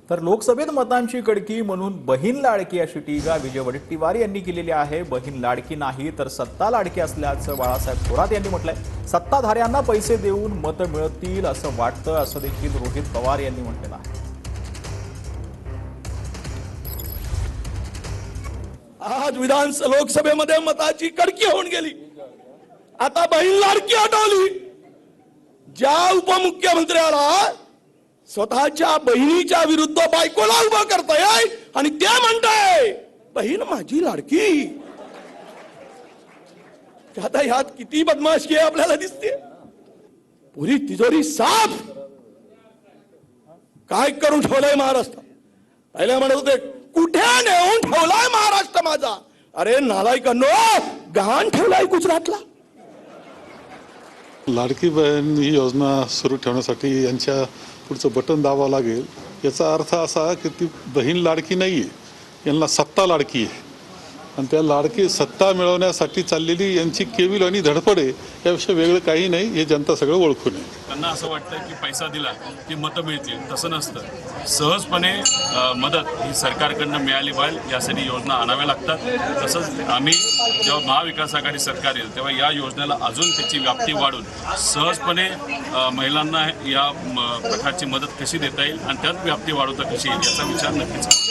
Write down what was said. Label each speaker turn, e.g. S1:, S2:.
S1: तर लोकसभेत मतांची कडकी म्हणून बहीण लाडकी अशी टीका विजय वडेट्टीवार यांनी केलेली आहे। बहीण लाडकी नाही तर सत्ता लाडकी असल्याचं बाळासाहेब थोरात यांनी म्हटलंय। सत्ताधाऱ्यांना पैसे देऊन मतं मिळतील असं वाटतं असं देखील रोहित पवार यांनी म्हटलेलं आहे।
S2: आज लोकसभेमध्ये मताची कडकी होऊन गेली। आता बहीण लाडकी हटवली। ज्या उपमुख्यमंत्र्याला स्वतःच्या बहिणीच्या विरुद्ध बायकोला उभं करताय आणि ते म्हणताय बहीण माझी लाडकी। आता ह्यात किती बदमाशी आहे आपल्याला दिसते। पुरी तिजोरी साफ काय करून ठेवलंय महाराष्ट्र। पहिले म्हणत होते कुठे नेऊन ठेवलाय महाराष्ट्र माझा। अरे नालायकांनो, गहाण ठेवलाय गुजरातला।
S3: लाडकी बहीण ही योजना सुरू ठेवण्यासाठी यांच्या पुढचं बटन दाबावं लागेल। याचा अर्थ असा की ती बहीण लाडकी नाही आहे, यांना सत्ता लाडकी आहे आणि त्या लाडकी सत्ता मिळवण्यासाठी चाललेली यांची केविल आणि धडपड आहे। याविषयी वेगळं काही नाही, हे जनता सगळं ओळखून आहे।
S4: त्यांना असं वाटतं की पैसा दिला की मतं मिळतील, तसं नसतं। सहजपणे मदत ही सरकारकडनं मिळाली पाहिजे, यासाठी योजना आणाव्या लागतात। तसंच आम्ही जेव्हा महाविकास आघाडी सरकार येईल तेव्हा या योजनेला अजून त्याची व्याप्ती वाढून सहजपणे महिलांना या प्रकारची मदत कशी देता येईल आणि त्यात व्याप्ती वाढवता कशी येईल याचा विचार नक्कीच